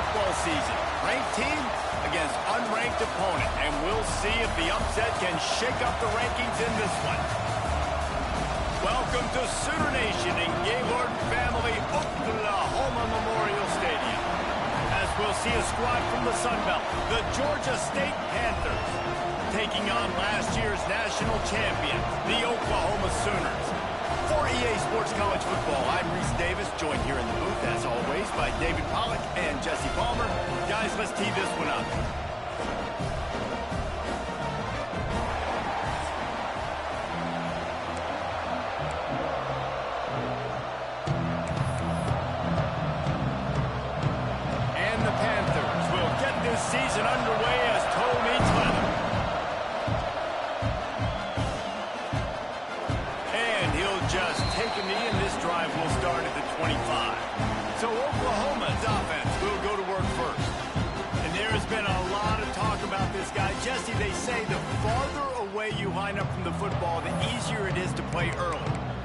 football season. Ranked team against unranked opponent. And we'll see if the upset can shake up the rankings in this one. Welcome to Sooner Nation in Gaylord Family Oklahoma Memorial Stadium. As we'll see a squad from the Sun Belt, the Georgia State Panthers, taking on last year's national champions, the Oklahoma Sooners. For EA Sports College Football, I'm Reese Davis, joined here in the booth, as always, by David Pollack and Jesse Palmer. Guys, let's tee this one up. And the Panthers will get this season underway as toe meets leather. Just take a knee, and this drive will start at the 25. So Oklahoma's offense will go to work first. And there has been a lot of talk about this guy. Jesse, they say the farther away you line up from the football, the easier it is to play early.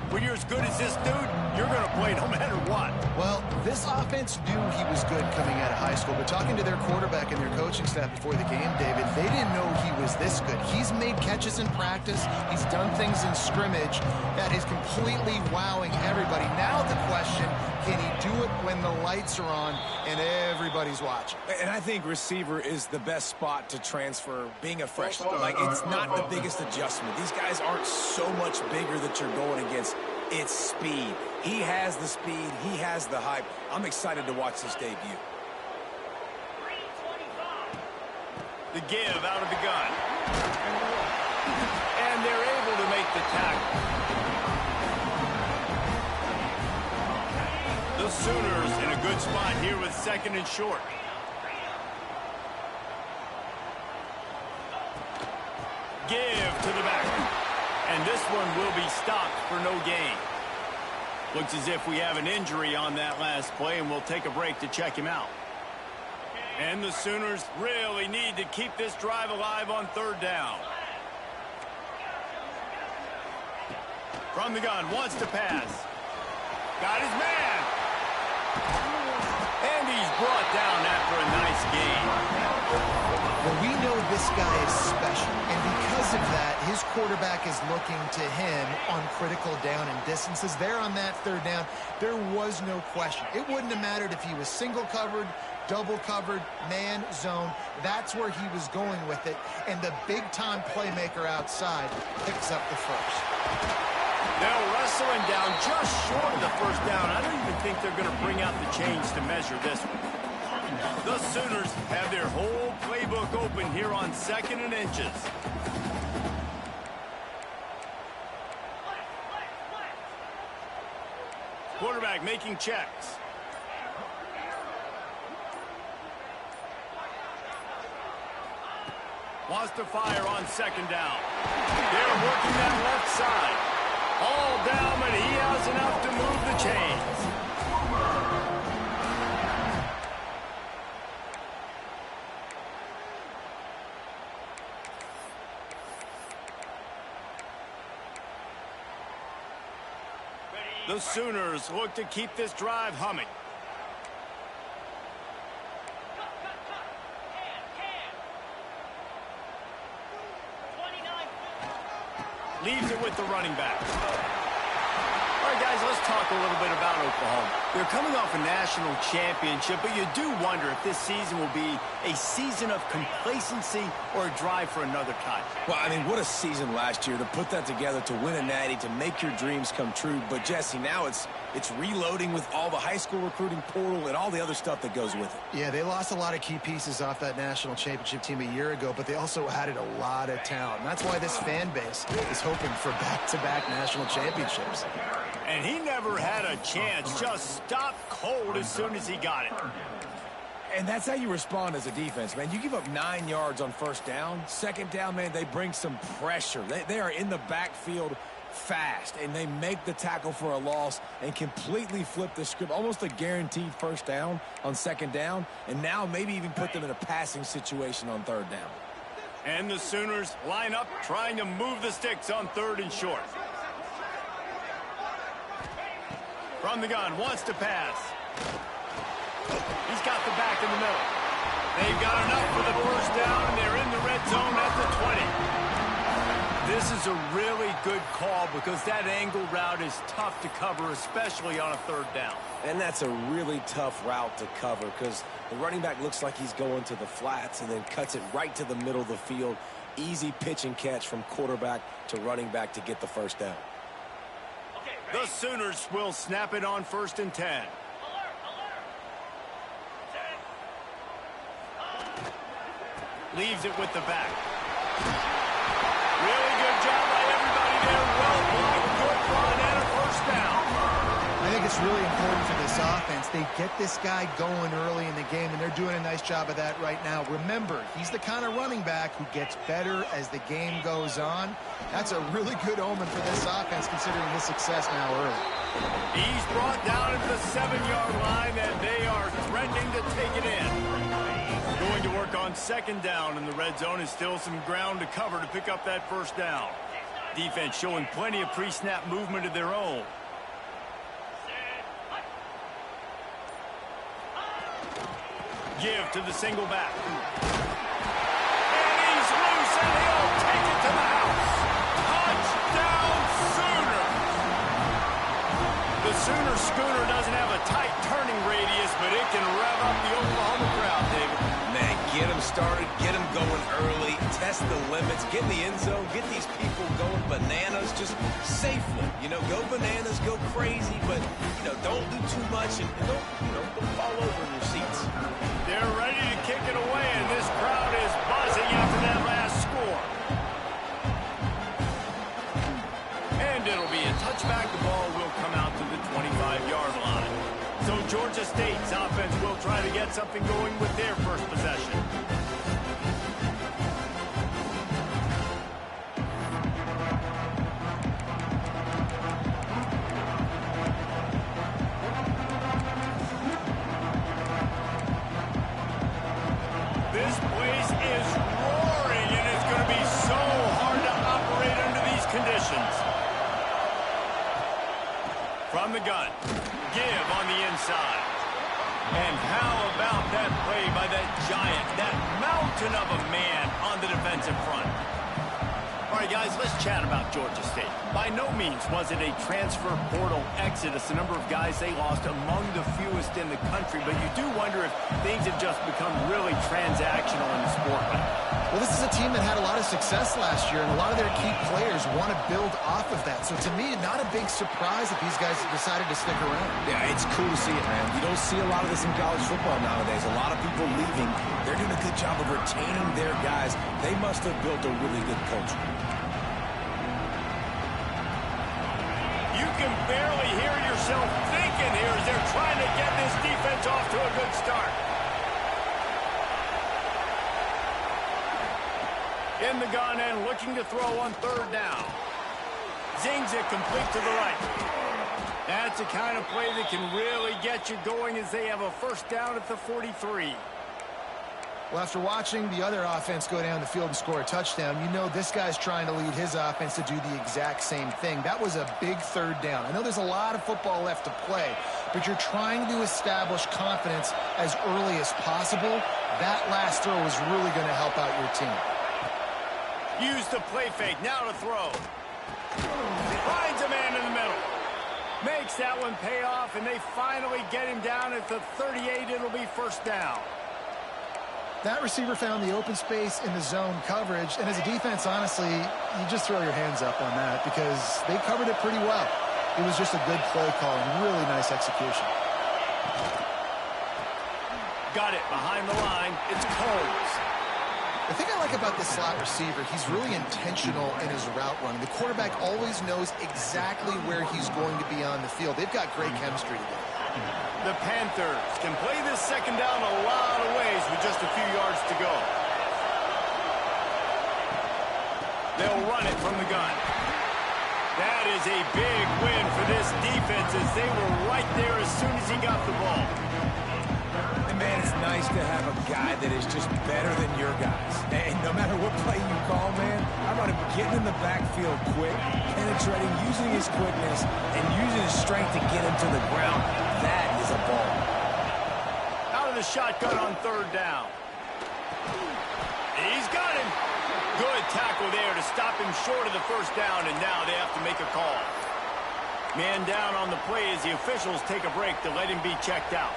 When you're as good as this dude, you're going to play no matter what. Well, this offense knew he was good coming out of high school, but talking to their quarterback and their coaching staff before the game, David, they didn't know he was this good. He's made catches in practice. He's done things in scrimmage that is completely wowing everybody. Now the question, can he do it when the lights are on and everybody's watching? And I think receiver is the best spot to transfer being a freshman. Like, it's not the biggest adjustment. These guys aren't so much bigger that you're going against. It's speed. He has the speed. He has the hype. I'm excited to watch this debut. The give out of the gun. And they're able to make the tackle. The Sooners in a good spot here with second and short. Give to the back. And this one will be stopped for no gain. Looks as if we have an injury on that last play, and we'll take a break to check him out. And the Sooners really need to keep this drive alive on third down. From the gun, wants to pass. Got his man. And he's brought down after a nice gain. Well, we know this guy is special, and because of that, his quarterback is looking to him on critical down and distances. There on that third down, there was no question. It wouldn't have mattered if he was single covered, double covered, man, zone. That's where he was going with it, and the big-time playmaker outside picks up the first. They'll wrestle him down just short of the first down. I don't even think they're going to bring out the chains to measure this one. The Sooners have their whole playbook open here on second and inches. Quarterback making checks. Wants to fire on second down. They're working that left side. All down, but he has enough to move the chains. The Sooners look to keep this drive humming. Leaves it with the running back. All right, guys, let's talk a little bit about Oklahoma. They're coming off a national championship, but you do wonder if this season will be a season of complacency or a drive for another title. Well, I mean, what a season last year to put that together, to win a natty, to make your dreams come true. But, Jesse, now it's reloading with all the high school recruiting portal and all the other stuff that goes with it. Yeah, they lost a lot of key pieces off that national championship team a year ago, but they also added a lot of talent. And that's why this fan base is hoping for back-to-back national championships. And he never had a chance, just stopped cold as soon as he got it. And that's how you respond as a defense, man. You give up 9 yards on first down. Second down, man, they bring some pressure. They are in the backfield fast, and they make the tackle for a loss and completely flip the script. Almost a guaranteed first down on second down, and now maybe even put them in a passing situation on third down. And the Sooners line up, trying to move the sticks on third and short. From the gun, wants to pass. He's got the back in the middle. They've got enough for the first down, and they're in the red zone at the 20. This is a really good call because that angle route is tough to cover, especially on a third down. And that's a really tough route to cover because the running back looks like he's going to the flats and then cuts it right to the middle of the field. Easy pitch and catch from quarterback to running back to get the first down. The Sooners will snap it on 1st and 10. Leaves it with the back. Really good job by everybody there. Well blocked, good run, and a first down. I think it's really important for this offense. They get this guy going early in the game, and they're doing a nice job of that right now. Remember, he's the kind of running back who gets better as the game goes on. That's a really good omen for this offense, considering his success now early. He's brought down at the 7-yard line, and they are threatening to take it in. Going to work on 2nd down, and the red zone is still some ground to cover to pick up that first down. Defense showing plenty of pre-snap movement of their own. Give to the single back. And he's loose, and he'll take it to the house. Touchdown, Sooners! The Sooner schooner doesn't have a tight turning radius, but it can rev up the Oklahoma crowd, David. Man, get them started, get them going early, test the limits, get in the end zone, get these people going bananas just safely. You know, go bananas, go crazy, but, you know, don't do too much and don't, don't fall over in your seats. They're ready to kick it away, and this crowd is buzzing after that last score. And it'll be a touchback. The ball will come out to the 25-yard line. So Georgia State's offense will try to get something going with their first possession. This place is roaring, and it's going to be so hard to operate under these conditions. From the gun, give on the inside. And how about that play by that giant, that mountain of a man on the defensive front? All right, guys, let's chat about Georgia State. By no means was it a transfer portal exodus. The number of guys they lost among the fewest in the country, but you do wonder if things have just become really transactional in the sport now. Well, this is a team that had a lot of success last year, and a lot of their key players want to build off of that. So to me, not a big surprise that these guys have decided to stick around. Yeah, it's cool to see it, man. You don't see a lot of this in college football nowadays. A lot of people leaving. They're doing a good job of retaining their guys. They must have built a really good culture. You can barely hear yourself thinking here as they're trying to get this defense off to a good start. In the gun and looking to throw on 3rd down. Zings it complete to the right. That's the kind of play that can really get you going as they have a first down at the 43. Well, after watching the other offense go down the field and score a touchdown, you know this guy's trying to lead his offense to do the exact same thing. That was a big 3rd down. I know there's a lot of football left to play, but you're trying to establish confidence as early as possible. That last throw is really going to help out your team. Use the play fake. Now to throw. Finds a man in the middle. Makes that one pay off, and they finally get him down at the 38. It'll be first down. That receiver found the open space in the zone coverage, and as a defense, honestly, you just throw your hands up on that because they covered it pretty well. It was just a good play call and really nice execution. Got it behind the line. It's Coles. The thing I like about this slot receiver, he's really intentional in his route running. The quarterback always knows exactly where he's going to be on the field. They've got great chemistry together. The Panthers can play this second down a lot of ways with just a few yards to go. They'll run it from the gun. That is a big win for this defense as they were right there as soon as he got the ball. And man, it's nice to have a guy that is just better than your guys. And no matter what play you call, man, how about him getting in the backfield quick, penetrating, using his quickness, and using his strength to get him to the ground. That is a ball. Out of the shotgun on third down. He's got him. Good tackle there to stop him short of the first down, and now they have to make a call. Man down on the play as the officials take a break to let him be checked out.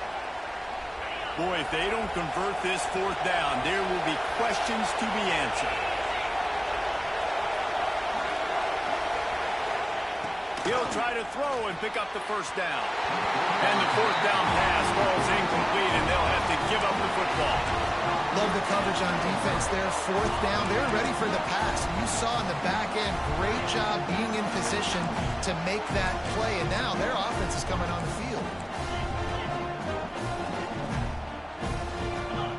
Boy, if they don't convert this fourth down, there will be questions to be answered. He'll try to throw and pick up the first down. And the fourth down pass falls incomplete, and they'll have to give up the football. Love the coverage on defense there. Fourth down. They're ready for the pass. You saw in the back end, great job being in position to make that play. And now their offense is coming on the field.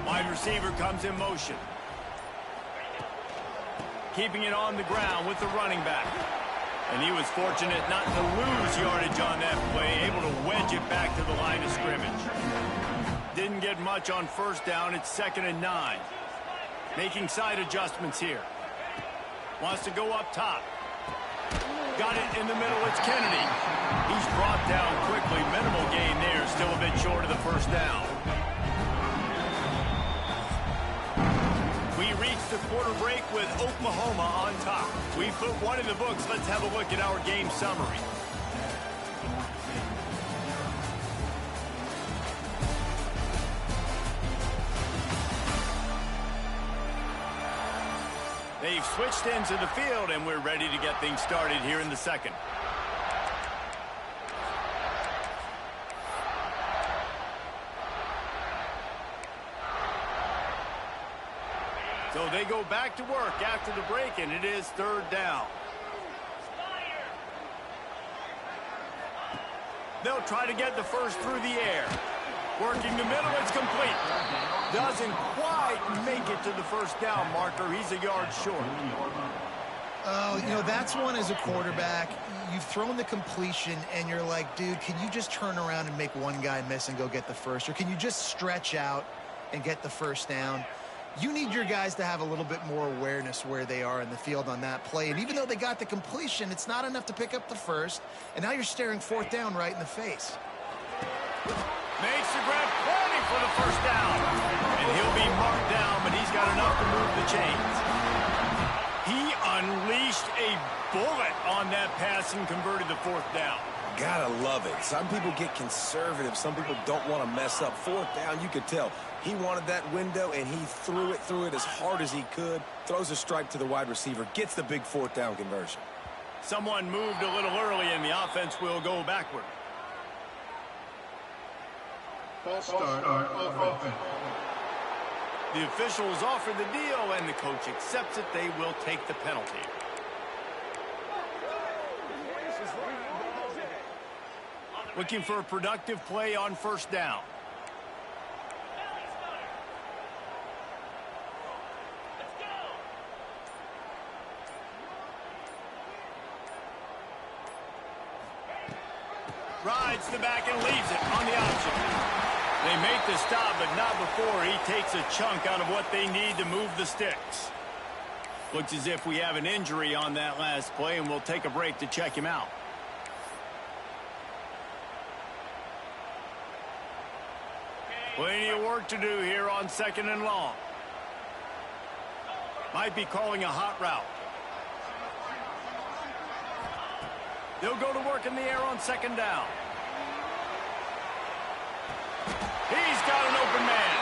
Wide receiver comes in motion. Keeping it on the ground with the running back. And he was fortunate not to lose yardage on that play, able to wedge it back to the line of scrimmage. Didn't get much on first down. It's 2nd and 9. Making side adjustments here. Wants to go up top. Got it in the middle. It's Kennedy. He's brought down quickly. Minimal gain there. Still a bit short of the first down. We reach the quarter break with Oklahoma on top. We put one in the books. Let's have a look at our game summary. They've switched into the field, and we're ready to get things started here in the second. So they go back to work after the break, and it is 3rd down. They'll try to get the first through the air. Working the middle, it's complete. Doesn't quite make it to the first down marker. He's a yard short. Oh, you know, that's one as a quarterback. You've thrown the completion, and you're like, dude, can you just turn around and make one guy miss and go get the first? Or can you just stretch out and get the first down? You need your guys to have a little bit more awareness where they are in the field on that play. And even though they got the completion, it's not enough to pick up the first. And now you're staring 4th down right in the face. Makes the grab, planning for the first down. And he'll be marked down, but he's got enough to move the chains. He unleashed a bullet on that pass and converted the 4th down. Gotta love it. Some people get conservative. Some people don't want to mess up. 4th down, you could tell. He wanted that window, and he threw it as hard as he could. Throws a strike to the wide receiver. Gets the big 4th down conversion. Someone moved a little early, and the offense will go backward. False start of offense. The officials offer the deal, and the coach accepts it. They will take the penalty. Looking for a productive play on first down. Rides the back and leaves it on the option. They make the stop, but not before he takes a chunk out of what they need to move the sticks. Looks as if we have an injury on that last play, and we'll take a break to check him out. Plenty of work to do here on 2nd and long. Might be calling a hot route. They'll go to work in the air on 2nd down. He's got an open man.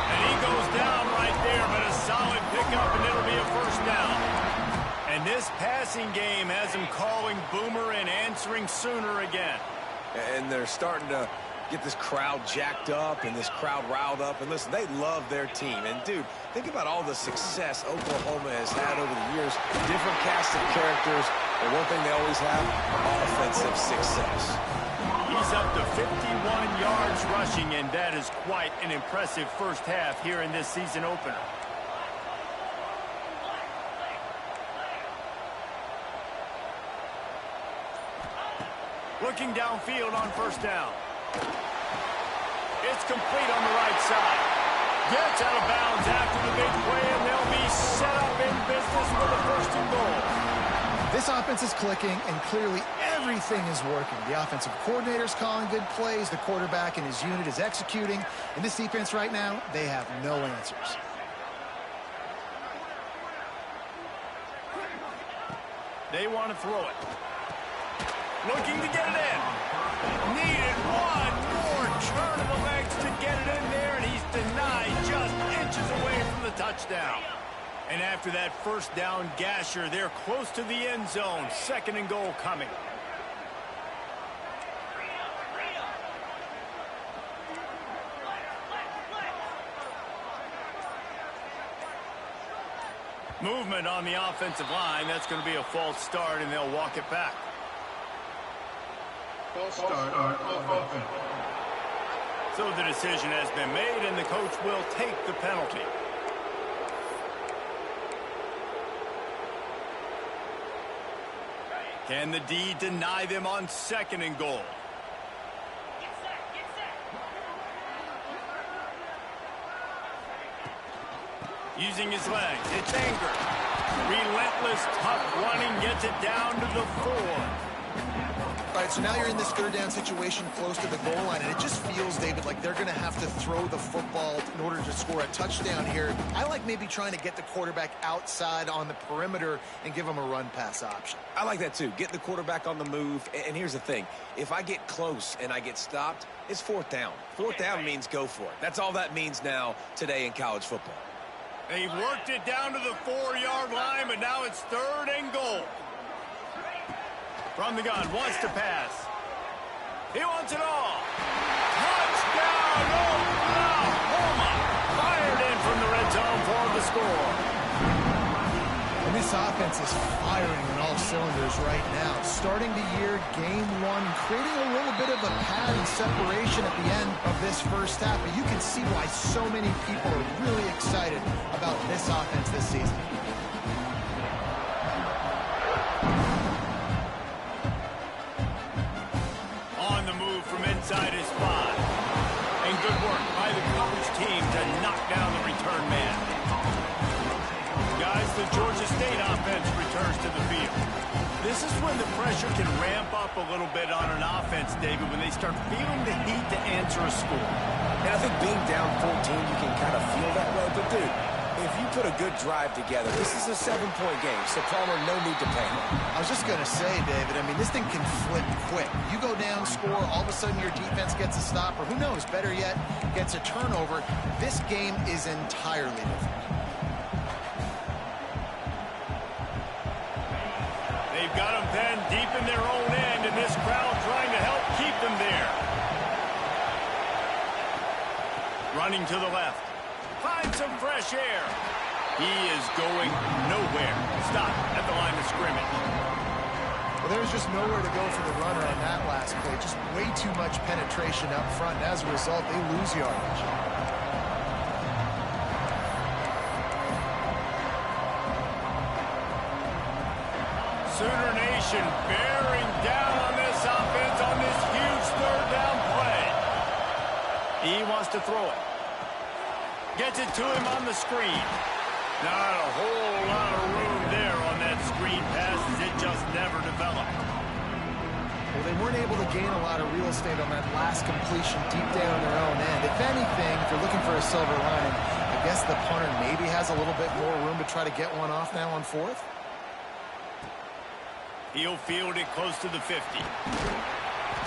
And he goes down right there, but a solid pickup, and it'll be a first down. And this passing game has him calling Boomer and answering Sooner again. And they're starting to get this crowd jacked up and this crowd riled up. And listen, they love their team. And, dude, think about all the success Oklahoma has had over the years. Different cast of characters. And one thing they always have, offensive success. He's up to 51 yards rushing, and that is quite an impressive first half here in this season opener. Looking downfield on first down. It's complete on the right side. Gets out of bounds after the big play, and they'll be set up in business for the 1st and goal. This This offense is clicking, and clearly everything is working. The offensive coordinator's calling good plays. The quarterback and his unit is executing. And this defense right now, they have no answers. They want to throw it. Looking to get it in. Needed one more turn of the legs to get it in there, and he's denied just inches away from the touchdown. And after that first down gasher, they're close to the end zone. 2nd and goal coming. Movement on the offensive line. That's going to be a false start, and they'll walk it back. False start on offense. So the decision has been made, and the coach will take the penalty. Can the D deny them on 2nd and goal? Using his legs, it's Anger. Relentless, tough running, gets it down to the 4. All right, so now you're in this 3rd down situation close to the goal line, and it just feels, David, like they're going to have to throw the football in order to score a touchdown here. I like maybe trying to get the quarterback outside on the perimeter and give him a run-pass option. I like that too. Get the quarterback on the move. And here's the thing. If I get close and I get stopped, it's 4th down. 4th down means go for it. That's all that means now today in college football. They've worked it down to the 4-yard line, but now it's 3rd and goal. From the gun, wants to pass. He wants it all. Touchdown, Oklahoma! Fired in from the red zone for the score. And this offense is firing on all cylinders right now. Starting the year, game 1, creating a little bit of a pad and separation at the end of this first half. But you can see why so many people are really excited about this offense this season. On the move from inside his 5. And good work by the coverage team to knock down the return man. Guys, the Georgia State offense returns to the field. This is when the pressure can ramp up a little bit on an offense, David, when they start feeling the heat to answer a score. And I think being down 14, you can kind of feel that way. But, dude, if you put a good drive together, this is a 7-point game. So, Palmer, no need to panic. I was just going to say, David, I mean, this thing can flip quick. You go down, score, all of a sudden your defense gets a stop, or who knows, better yet, gets a turnover. This game is entirely different. They've got them penned deep in their own end, and this crowd trying to help keep them there. Running to the left. Find some fresh air. He is going nowhere. Stop at the line of scrimmage. Well, there's just nowhere to go for the runner on that last play. Just way too much penetration up front, and as a result, they lose yardage. Sooner Nation bearing down on this offense on this huge 3rd down play. He wants to throw it. Gets it to him on the screen. Not a whole lot of room there on that screen pass as it just never developed. Well, they weren't able to gain a lot of real estate on that last completion deep down in their own end. If anything, if you're looking for a silver lining, I guess the punter maybe has a little bit more room to try to get one off now on 4th. He'll field it close to the 50.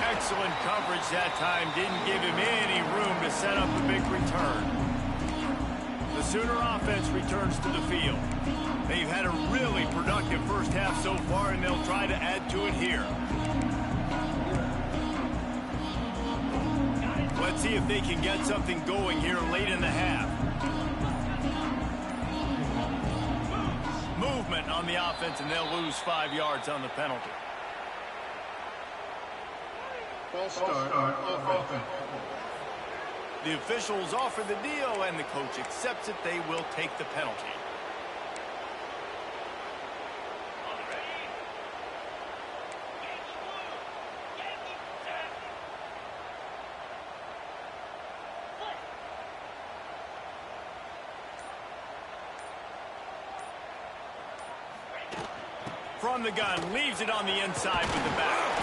Excellent coverage that time. Didn't give him any room to set up a big return. The Sooner offense returns to the field. They've had a really productive first half so far, and they'll try to add to it here. Let's see if they can get something going here late in the half. Movement on the offense, and they'll lose 5 yards on the penalty. False start on offense. The officials offer the deal, and the coach accepts it. They will take the penalty. from the gun, leaves it on the inside with the back.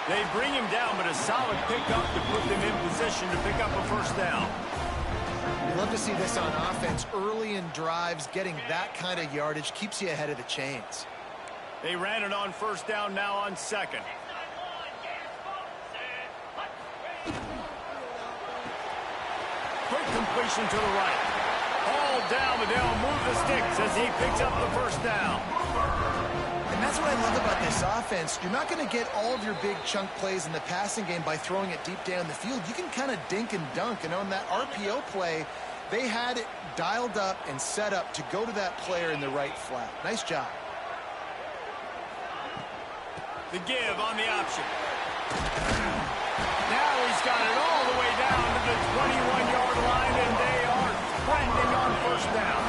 They bring him down, but a solid pickup to put them in position to pick up a first down. You love to see this on offense. Early in drives, getting that kind of yardage keeps you ahead of the chains. They ran it on first down, now on second. Quick completion to the right. All down, but they'll move the sticks as he picks up the first down. And that's what I love about this offense. You're not going to get all of your big chunk plays in the passing game by throwing it deep down the field. You can kind of dink and dunk. And on that RPO play, they had it dialed up and set up to go to that player in the right flat. Nice job. The give on the option. Now he's got it all the way down to the 21-yard line, and they are threatening on first down.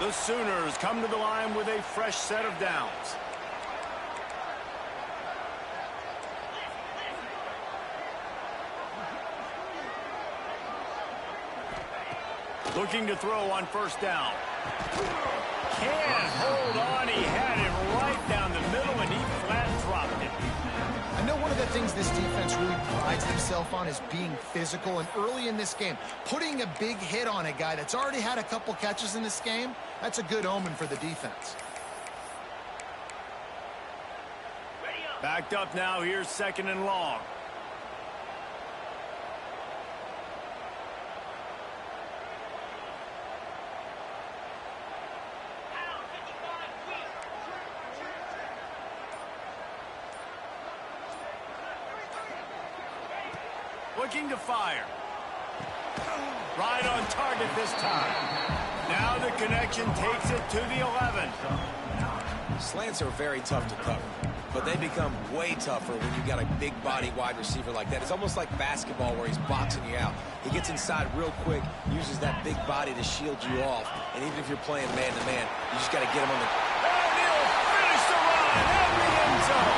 The Sooners come to the line with a fresh set of downs. Looking to throw on first down. Can't hold on. He had it right down the middle, and he flat dropped it. I know one of the things this defense really prides themselves on is being physical, and early in this game, putting a big hit on a guy that's already had a couple catches in this game, that's a good omen for the defense. Backed up now, here's second and long. Looking to fire. Right on target this time. Now the connection takes it to the 11. Slants are very tough to cover, but they become way tougher when you've got a big body wide receiver like that. It's almost like basketball where he's boxing you out. He gets inside real quick, uses that big body to shield you off, and even if you're playing man-to-man, you just got to get him on the... And he'll finish the run in the end zone.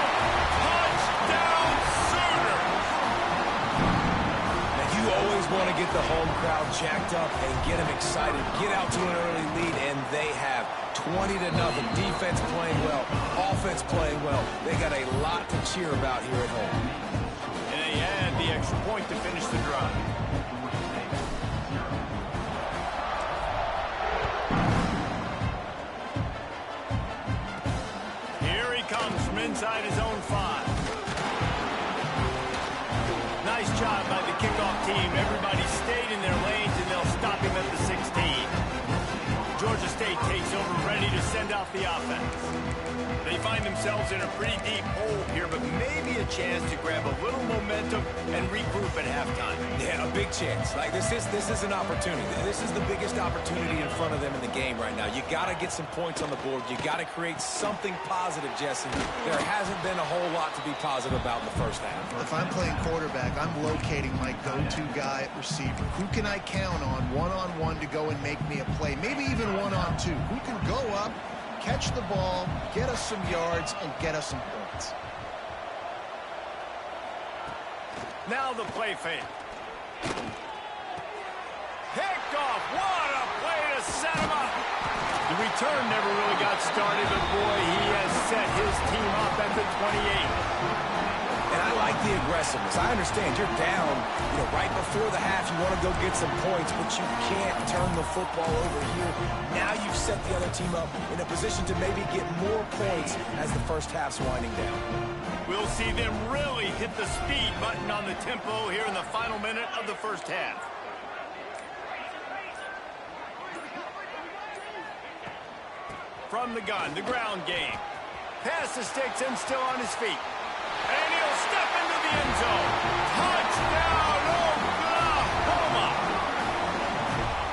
Touchdown Sooners! Now, you always want to get the home crowd jacked up and get them excited, get out to an early lead, and they have 20-0. Defense playing well, offense playing well. They got a lot to cheer about here at home. And they had the extra point to finish the drive. Here he comes from inside his own 5. Nice job by the kickoff team. Everybody stayed in their lanes, and they'll stop him at the 16. Georgia State takes over, ready to send out the offense. They find themselves in a pretty deep hole here, but maybe a chance to grab a little momentum and regroup at halftime. Yeah, a big chance. Like this is an opportunity. This is the biggest opportunity in front of them in the game right now. You got to get some points on the board. You got to create something positive, Jesse. There hasn't been a whole lot to be positive about in the first half. If I'm playing quarterback, I'm locating my go-to guy at receiver. Who can I count on one-on-one to go and make me a play? Maybe even one-on-two. Who can go up, catch the ball, get us some yards, and get us some points. Now the play fake. Picked off. What a play to set him up. The return never really got started, but boy, he has set his team up at the 28. And I like the aggressiveness. I understand you're down, right before the half. You want to go get some points, but you can't turn the football over here. Now you've set the other team up in a position to maybe get more points as the first half's winding down. We'll see them really hit the speed button on the tempo here in the final minute of the first half. From the gun, the ground game. Pass the sticks and still on his feet. And he'll step into the end zone. Touchdown, Oklahoma!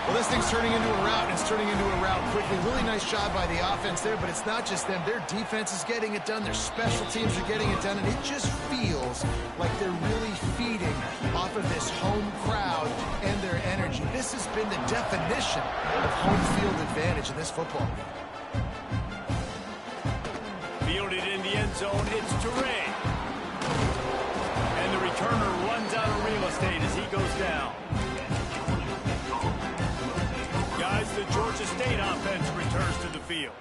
Well, this thing's turning into a rout. It's turning into a rout quickly. Really nice job by the offense there, but it's not just them. Their defense is getting it done. Their special teams are getting it done, and it just feels like they're really feeding off of this home crowd and their energy. This has been the definition of home field advantage in this football game. Fielded in the end zone, it's Toure. And the returner runs out of real estate as he goes down. Guys, the Georgia State offense returns to the field.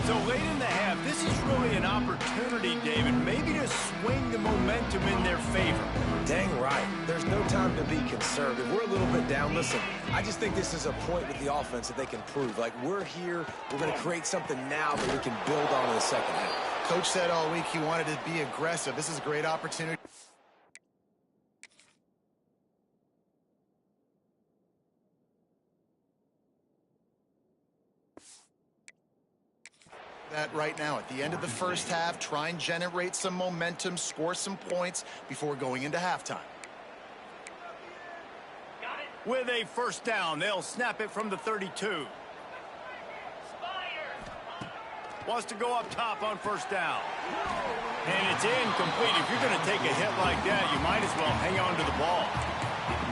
So late in the half, this is really an opportunity, David, maybe to swing the momentum in their favor. Dang right. There's no time to be concerned. If we're a little bit down, listen, I just think this is a point with the offense that they can prove. Like, we're here, we're going to create something now that we can build on in the second half. Coach said all week he wanted to be aggressive. This is a great opportunity. That right now at the end of the first half, try and generate some momentum, score some points before going into halftime. With a first down, they'll snap it from the 32. Wants to go up top on first down. And it's incomplete. If you're going to take a hit like that, you might as well hang on to the ball.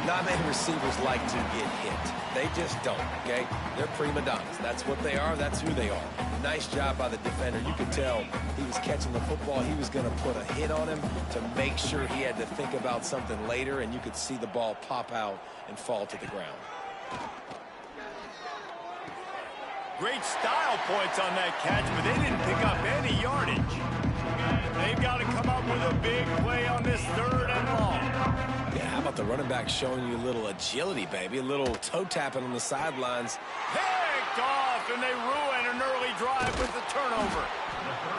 Not many receivers like to get hit. They just don't, okay? They're prima donnas. That's what they are. That's who they are. Nice job by the defender. You could tell he was catching the football. He was going to put a hit on him to make sure he had to think about something later, and you could see the ball pop out and fall to the ground. Great style points on that catch, but they didn't pick up any yardage. They've got to come up with a big play on this third and long. Yeah, how about the running back showing you a little agility, baby? A little toe tapping on the sidelines. Picked off, and they ruin an early drive with the turnover.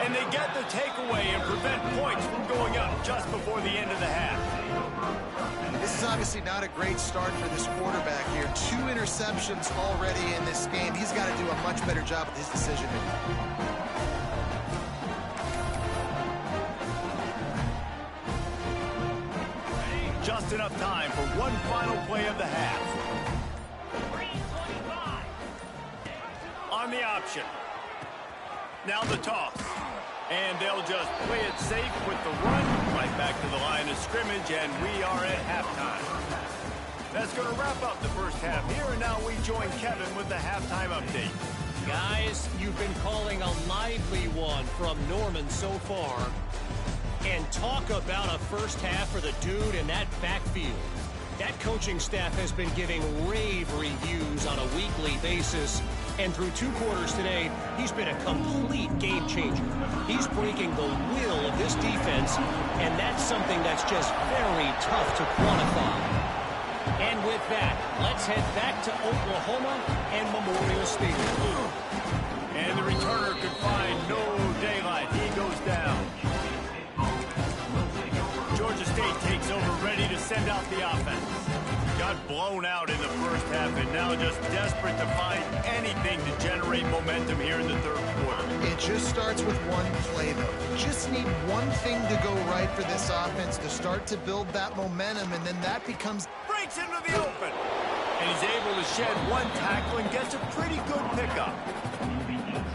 And they get the takeaway and prevent points from going up just before the end of the half. This is obviously not a great start for this quarterback here. 2 interceptions already in this game. He's got to do a much better job with his decision making. Just enough time for one final play of the half. On the option. Now the toss. And they'll just play it safe with the run. Right back to the line of scrimmage, and we are at halftime. That's going to wrap up the first half here, and now we join Kevin with the halftime update. Guys, you've been calling a lively one from Norman so far. And talk about a first half for the dude in that backfield. That coaching staff has been giving rave reviews on a weekly basis. And through 2 quarters today, he's been a complete game changer. He's breaking the will of this defense, and that's something that's just very tough to quantify. And with that, let's head back to Oklahoma and Memorial Stadium. And the returner could find no daylight. He goes down. Georgia State takes over, ready to send out the offense. Got blown out in the first half and now just desperate to find anything to generate momentum here in the third quarter. It just starts with one play, though. You just need one thing to go right for this offense to start to build that momentum, and then that becomes... Breaks into the open. And he's able to shed one tackle and gets a pretty good pickup.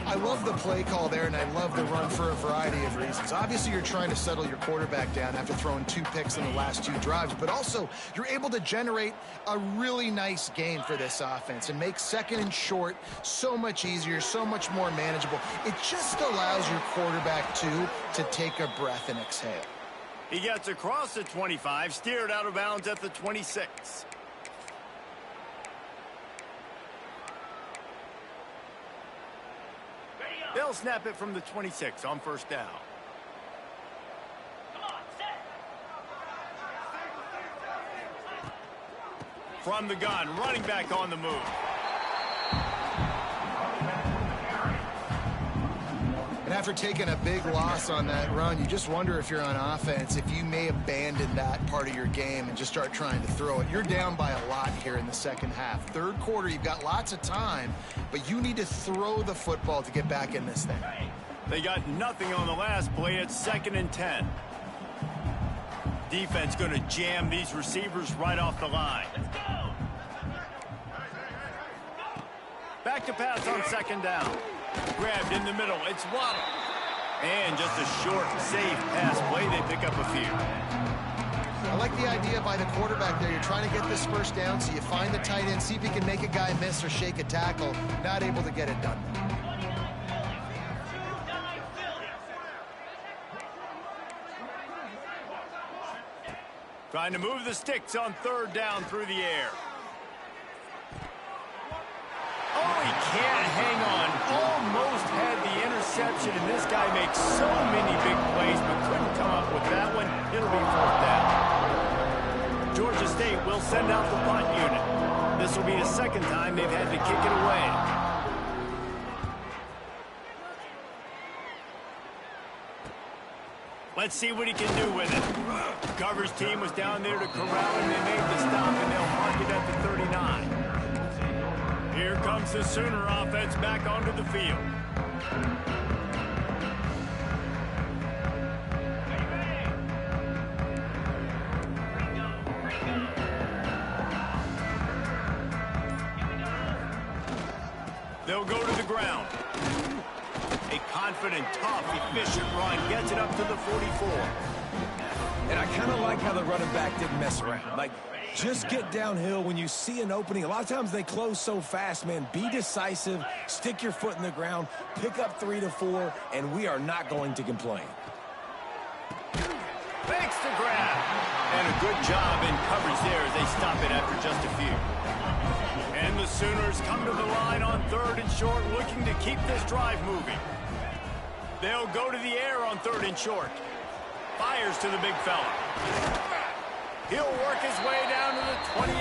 I love the play call there, and I love the run for a variety of reasons. Obviously, you're trying to settle your quarterback down after throwing 2 picks in the last 2 drives, but also you're able to generate a really nice game for this offense and make second and short so much easier, so much more manageable. It just allows your quarterback, too, to take a breath and exhale. He gets across the 25, steered out of bounds at the 26. They'll snap it from the 26 on first down. From the gun, running back on the move. And after taking a big loss on that run, you just wonder if you're on offense, if you may abandon that part of your game and just start trying to throw it. You're down by a lot here in the second half. Third quarter, you've got lots of time, but you need to throw the football to get back in this thing. They got nothing on the last play. It's 2nd and 10. Defense going to jam these receivers right off the line. Let's go. Back to pass on 2nd down. Grabbed in the middle. It's Waddle. And just a short, safe pass play. They pick up a few. I like the idea by the quarterback there. You're trying to get this first down, so you find the tight end, see if he can make a guy miss or shake a tackle. Not able to get it done. Trying to move the sticks on 3rd down through the air. Oh, he can't hang on. Almost had the interception, and this guy makes so many big plays, but couldn't come up with that one. It'll be fourth down. Georgia State will send out the punt unit. This will be the second time they've had to kick it away. Let's see what he can do with it. Coverage team was down there to corral him. They made the stop, and they'll mark it at the 39. Here comes the Sooner offense back onto the field. They'll go to the ground. A confident, tough, efficient run gets it up to the 44. And I kind of like how the running back didn't mess around. Like, just get downhill when you see an opening. A lot of times they close so fast, man. Be decisive, stick your foot in the ground, pick up 3 to 4, and we are not going to complain. Fakes the grab. And a good job in coverage there as they stop it after just a few. And the Sooners come to the line on 3rd and short, looking to keep this drive moving. They'll go to the air on 3rd and short. Fires to the big fella. He'll work his way down to the 28.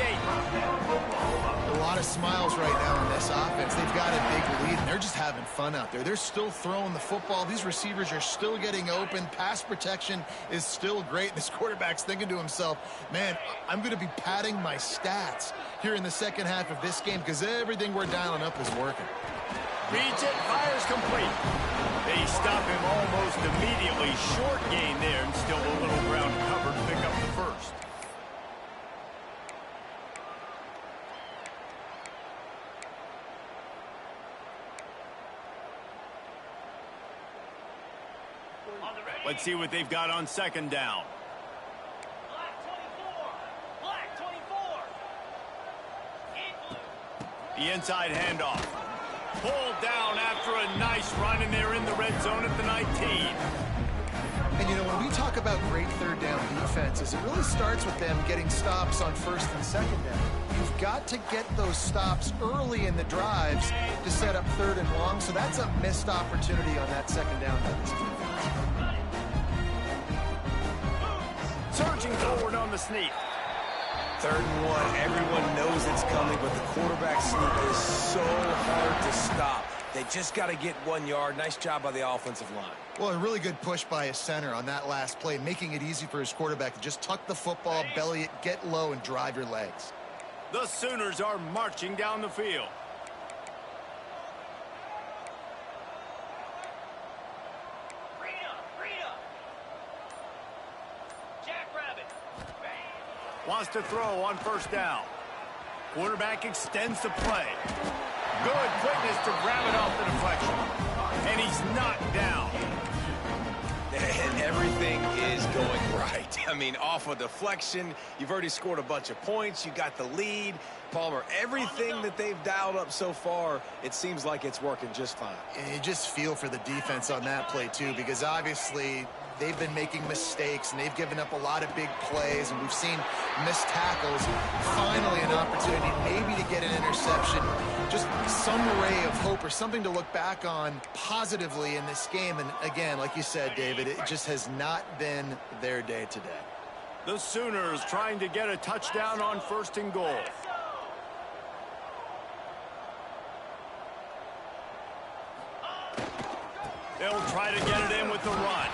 A lot of smiles right now in this offense. They've got a big lead, and they're just having fun out there. They're still throwing the football. These receivers are still getting open. Pass protection is still great. This quarterback's thinking to himself, man, I'm going to be padding my stats here in the second half of this game because everything we're dialing up is working. Reads it, fires complete. They stop him almost immediately. Short gain there, and still a little ground covered to pick up the first. Let's see what they've got on 2nd down. Black 24. The inside handoff. Pulled down after a nice run, and they're in the red zone at the 19. And, you know, when we talk about great 3rd down defenses, it really starts with them getting stops on 1st and 2nd down. You've got to get those stops early in the drives to set up 3rd and long, so that's a missed opportunity on that 2nd down by this defense. Surging forward on the sneak. 3rd and 1, everyone knows it's coming, but the quarterback sneak is so hard to stop. They just got to get 1 yard. Nice job by the offensive line. Well, a really good push by his center on that last play, making it easy for his quarterback to just tuck the football, belly it, get low, and drive your legs. The Sooners are marching down the field. Wants to throw on 1st down. Quarterback extends the play. Good quickness to grab it off the deflection. And he's knocked down. And everything is going right. I mean, off a deflection, you've already scored a bunch of points. You got the lead. Palmer, everything that they've dialed up so far, it seems like it's working just fine. And you just feel for the defense on that play, too, because obviously they've been making mistakes, and they've given up a lot of big plays, and we've seen missed tackles. Finally, an opportunity maybe to get an interception. Just some ray of hope or something to look back on positively in this game. And again, like you said, David, it just has not been their day today. The Sooners trying to get a touchdown on 1st and goal. They'll try to get it in with the run.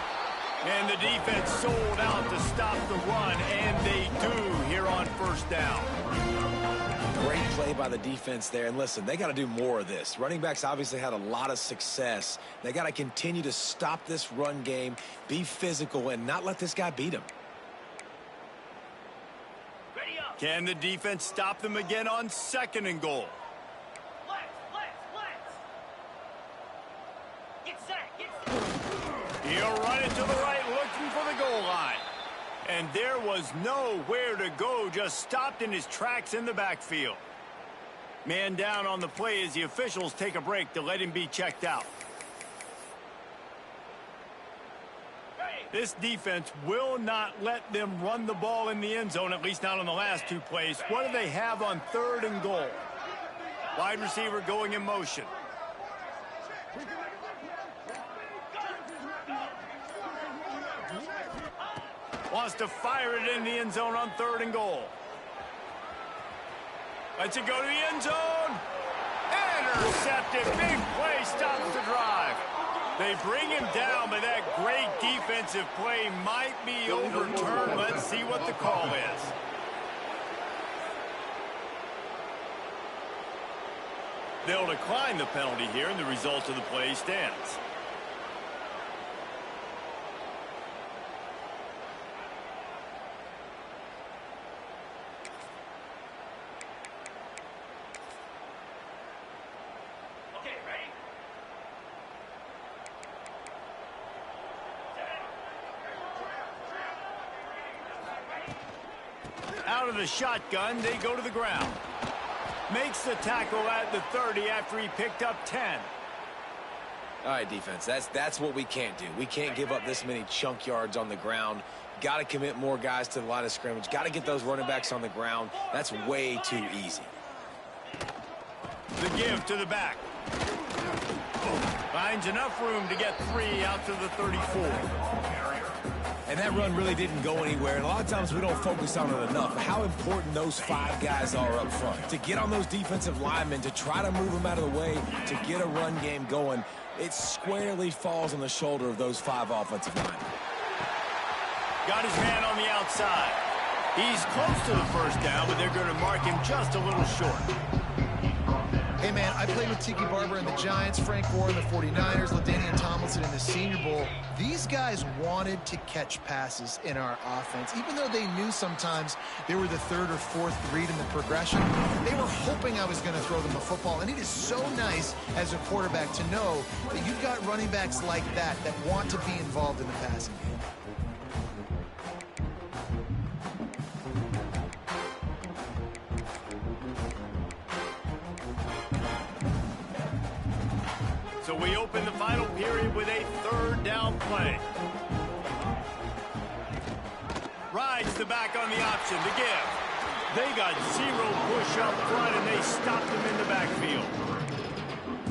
And the defense sold out to stop the run, and they do here on 1st down. Great play by the defense there. And listen, they got to do more of this. Running backs obviously had a lot of success. They got to continue to stop this run game, be physical, and not let this guy beat them. Can the defense stop them again on 2nd and goal? He'll run it to the right, looking for the goal line. And there was nowhere to go, just stopped in his tracks in the backfield. Man down on the play as the officials take a break to let him be checked out. This defense will not let them run the ball in the end zone, at least not on the last 2 plays. What do they have on 3rd and goal? Wide receiver going in motion. Wants to fire it in the end zone on 3rd and goal. Lets it go to the end zone. Intercepted. Big play stops the drive. They bring him down, but that great defensive play might be overturned. Let's see what the call is. They'll decline the penalty here, and the result of the play stands. Out of the shotgun, they go to the ground. Makes the tackle at the 30 after he picked up 10. All right, defense, that's what we can't do. We can't give up this many chunk yards on the ground. Got to commit more guys to the line of scrimmage. Got to get those running backs on the ground. That's way too easy. The give to the back. Finds enough room to get 3 out to the 34. And that run really didn't go anywhere. And a lot of times we don't focus on it enough. How important those 5 guys are up front. To get on those defensive linemen, to try to move them out of the way, to get a run game going, it squarely falls on the shoulder of those 5 offensive linemen. Got his man on the outside. He's close to the first down, but they're going to mark him just a little short. Hey, man, I played with Tiki Barber and the Giants, Frank Gore and the 49ers, LaDainian Tomlinson in the Senior Bowl. These guys wanted to catch passes in our offense. Even though they knew sometimes they were the 3rd or 4th read in the progression, they were hoping I was going to throw them a football. And it is so nice as a quarterback to know that you've got running backs like that want to be involved in the passing game. So we open the final period with a 3rd down play. Rides the back on the option to give. They got 0 push up front, and they stopped him in the backfield.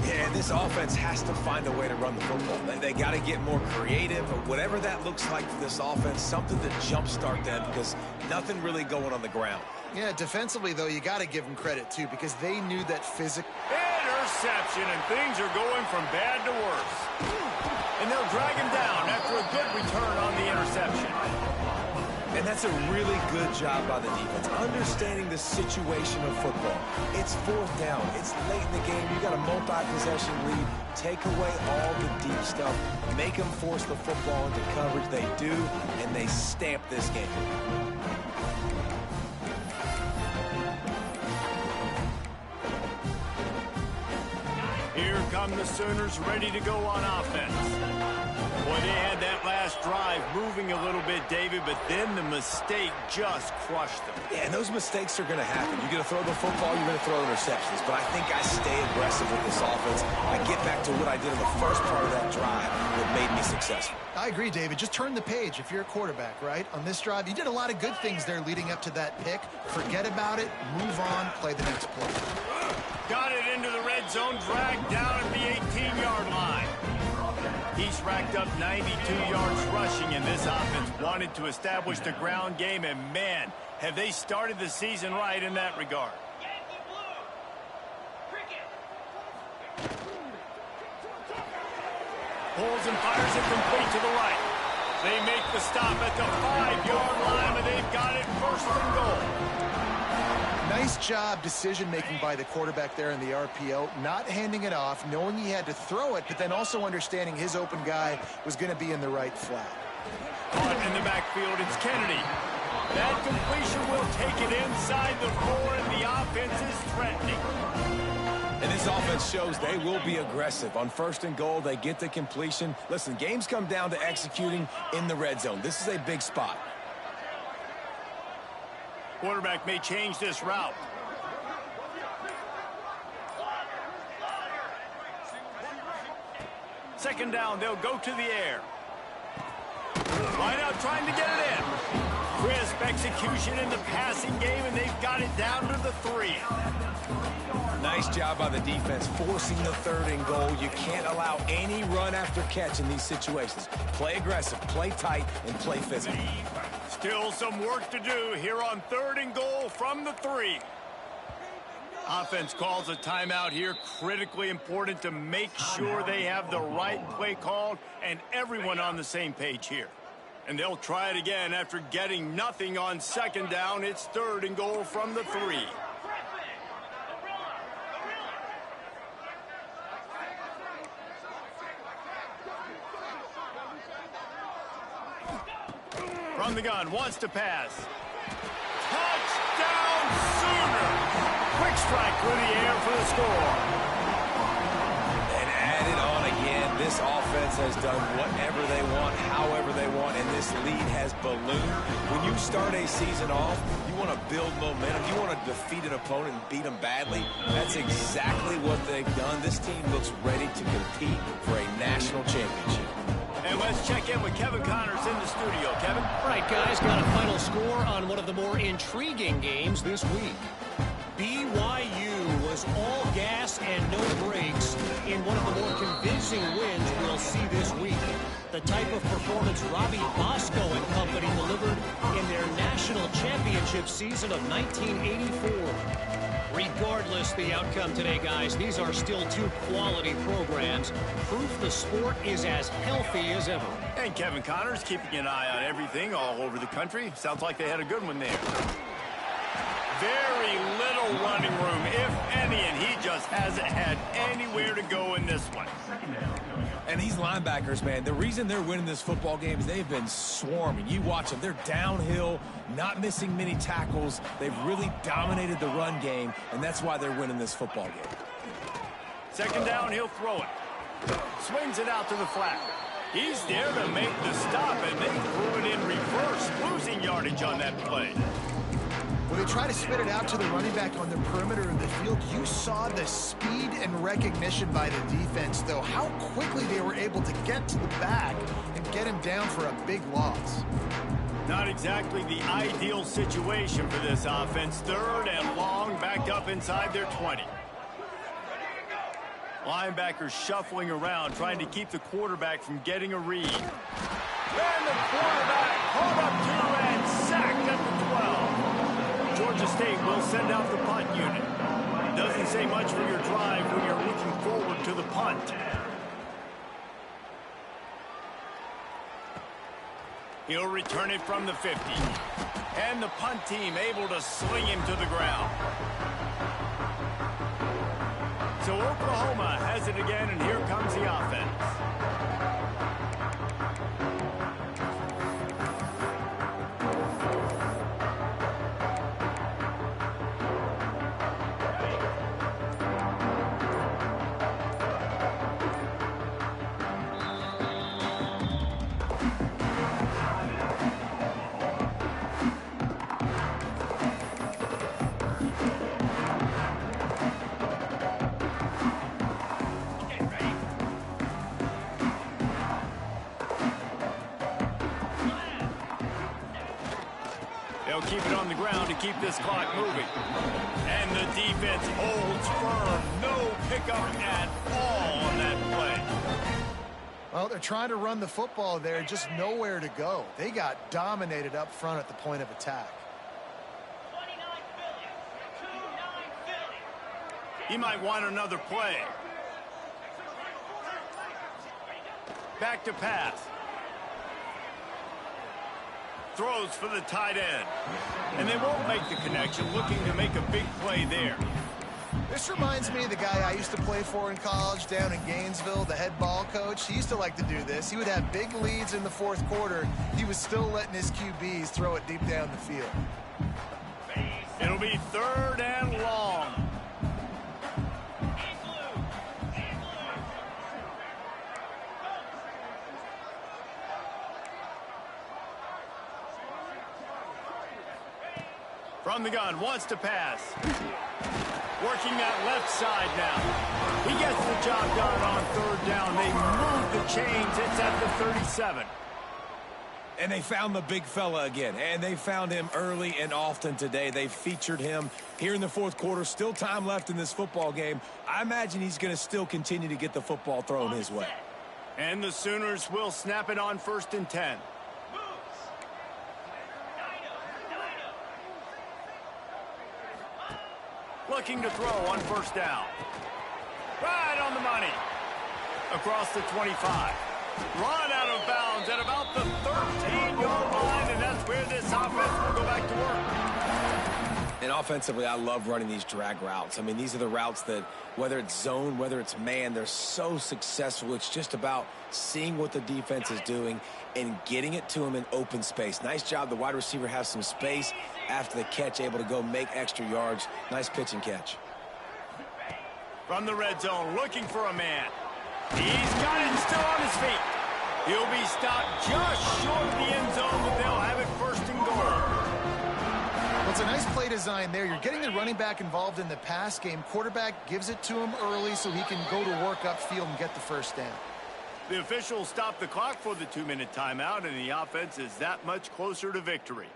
Yeah, this offense has to find a way to run the football. They got to get more creative, or whatever that looks like for this offense, something to jumpstart them, because nothing really going on the ground. Yeah, defensively, though, you got to give them credit, too, because they knew that Interception, and things are going from bad to worse. And they'll drag him down after a good return on the interception. And that's a really good job by the defense, understanding the situation of football. It's 4th down. It's late in the game. You got a multi-possession lead. Take away all the deep stuff. Make them force the football into coverage. They do, and they stamp this game. Here come the Sooners ready to go on offense. Boy, they had that last drive moving a little bit, David, but then the mistake just crushed them. Yeah, and those mistakes are going to happen. You're going to throw the football, you're going to throw interceptions. But I think I stay aggressive with this offense. I get back to what I did in the first part of that drive that made me successful. I agree, David. Just turn the page if you're a quarterback, right? On this drive, you did a lot of good things there leading up to that pick. Forget about it, move on, play the next play. Got it into the red zone, dragged down at the 18-yard line. He's racked up 92 yards rushing, and this offense wanted to establish the ground game, and man, have they started the season right in that regard. Pulls and fires it complete to the right. They make the stop at the 5-yard line, and they've got it 1st and goal. Nice job decision-making by the quarterback there in the RPO, not handing it off, knowing he had to throw it, but then also understanding his open guy was going to be in the right flat. Caught in the backfield, it's Kennedy. That completion will take it inside the 4, and the offense is threatening. And this offense shows they will be aggressive. On 1st and goal, they get the completion. Listen, games come down to executing in the red zone. This is a big spot. Quarterback may change this route. Second down, they'll go to the air. Line out trying to get it in. Crisp execution in the passing game, and they've got it down to the 3. Nice job by the defense forcing the 3rd and goal. You can't allow any run after catch in these situations. Play aggressive, play tight, and play physical. Still some work to do here on 3rd and goal from the 3. Offense calls a timeout here. Critically important to make sure they have the right play called and everyone on the same page here. And they'll try it again after getting nothing on 2nd down. It's 3rd and goal from the 3. From the gun, wants to pass. Touchdown Sooner! Quick strike through the air for the score. And add it on again. This offense has done whatever they want, however they want, and this lead has ballooned. When you start a season off, you want to build momentum. You want to defeat an opponent and beat them badly. That's exactly what they've done. This team looks ready to compete for a national championship. And let's check in with Kevin Connors in the studio. Kevin? Right, guys, got a final score on one of the more intriguing games this week. BYU was all gas and no brakes in one of the more convincing wins we'll see this week. The type of performance Robbie Bosco and company delivered in their national championship season of 1984. Regardless the outcome today, guys, these are still two quality programs. Proof the sport is as healthy as ever. And Kevin Connors keeping an eye on everything all over the country. Sounds like they had a good one there. Very little running room, if any, and he just hasn't had anywhere to go in this one. And these linebackers, man, the reason they're winning this football game is they've been swarming. You watch them. They're downhill, not missing many tackles. They've really dominated the run game, and that's why they're winning this football game. 2nd down, he'll throw it. Swings it out to the flat. He's there to make the stop, and they threw it in reverse, losing yardage on that play. When they try to spit it out to the running back on the perimeter of the field, you saw the speed and recognition by the defense, though, how quickly they were able to get to the back and get him down for a big loss. Not exactly the ideal situation for this offense. 3rd and long, backed up inside their 20. Linebackers shuffling around, trying to keep the quarterback from getting a read. And the quarterback caught up to and sacked at the 12. Georgia State will send out the punt unit. Doesn't say much for your drive when you're looking forward to the punt. He'll return it from the 50. And the punt team able to sling him to the ground. So Oklahoma has it again, and here comes the offense. They'll keep it on the ground to keep this clock moving. And the defense holds firm. No pickup at all on that play. Well, they're trying to run the football there, just nowhere to go. They got dominated up front at the point of attack. He might want another play. Back to pass. Throws for the tight end. And they won't make the connection, looking to make a big play there. This reminds me of the guy I used to play for in college down in Gainesville, the head ball coach. He used to like to do this. He would have big leads in the 4th quarter. He was still letting his QBs throw it deep down the field. It'll be 3rd and long. From the gun, wants to pass. Working that left side now. He gets the job done on 3rd down. They move the chains. It's at the 37. And they found the big fella again. And they found him early and often today. They featured him here in the 4th quarter. Still time left in this football game. I imagine he's going to still continue to get the football thrown his way. And the Sooners will snap it on 1st and 10. looking to throw on first down. Right on the money. Across the 25. Run out of bounds at about the 13-yard line, and that's where this offense will go back to work. And offensively, I love running these drag routes. I mean, these are the routes that, whether it's zone, whether it's man, they're so successful. It's just about seeing what the defense is doing and getting it to them in open space. Nice job. The wide receiver has some space after the catch, able to go make extra yards. Nice pitch and catch. From the red zone, looking for a man. He's got it, still on his feet. He'll be stopped just short of the end zone, but they'll have it first and goal. Well, it's a nice play design there. You're getting the running back involved in the pass game. Quarterback gives it to him early so he can go to work upfield and get the first down. The officials stop the clock for the 2-minute timeout, and the offense is that much closer to victory.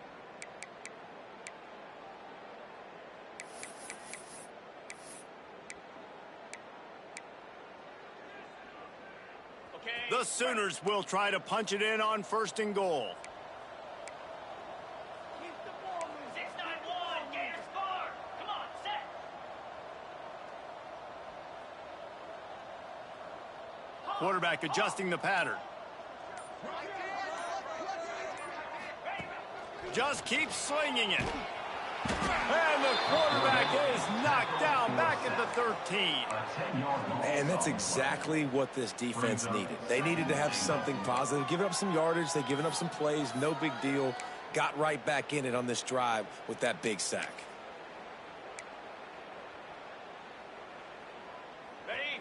The Sooners will try to punch it in on first and goal. Keep the ball moving. 6-9-1, Gators score. Come on, set. Quarterback adjusting the pattern. Just keep slinging it. And the quarterback is knocked down back at the 13. And that's exactly what this defense needed. They needed to have something positive. Giving up some yardage, they've given up some plays, no big deal. Got right back in it on this drive with that big sack.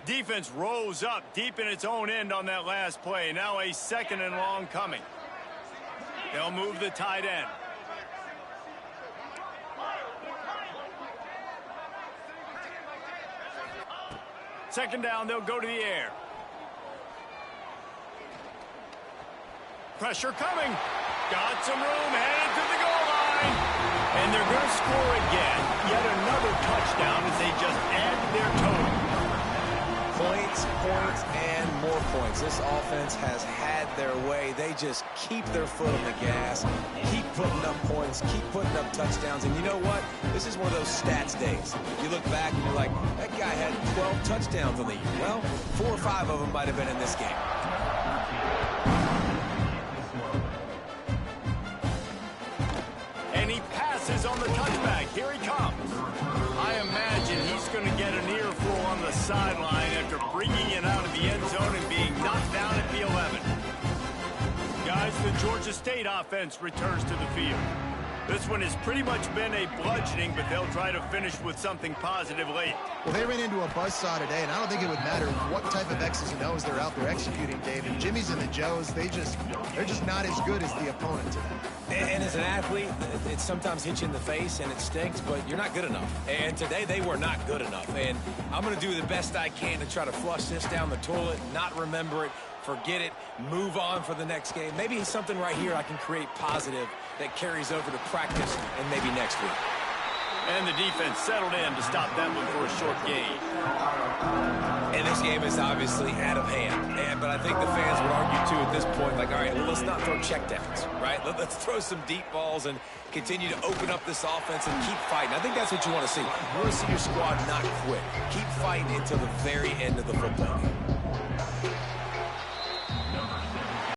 Defense rose up deep in its own end on that last play. Now a 2nd and long coming. They'll move the tight end. Second down, they'll go to the air. Pressure coming. Got some room, headed to the goal line. And they're going to score again. Yet another touchdown as they just add to their total. Points, points, and more points. This offense has had their way. They just keep their foot on the gas, keep putting up points, keep putting up touchdowns. And you know what? This is one of those stats days. You look back and you're like, that guy had 12 touchdowns on the year. Well, 4 or 5 of them might have been in this game. And he passes on the touchback. Here he comes. I imagine he's going to get an earful on the sideline after bringing it out of the end zone and being knocked down at the 11. Guys, the Georgia State offense returns to the field. This one has pretty much been a bludgeoning, but they'll try to finish with something positive late. Well, they ran into a buzzsaw today, and I don't think it would matter what type of X's and O's they're out there executing, Dave. And Jimmy's and the Joes, they're just not as good as the opponent today. And as an athlete, it sometimes hits you in the face and it stinks, but you're not good enough. And today they were not good enough. And I'm going to do the best I can to try to flush this down the toilet, not remember it, forget it, move on for the next game. Maybe something right here I can create positive that carries over to practice and maybe next week. And the defense settled in to stop that one for a short gain. And this game is obviously out of hand. But I think the fans would argue, too, at this point, like, all right, let's not throw checkdowns, right? Let's throw some deep balls and continue to open up this offense and keep fighting. I think that's what you want to see. You want to see your squad not quit. Keep fighting until the very end of the football game.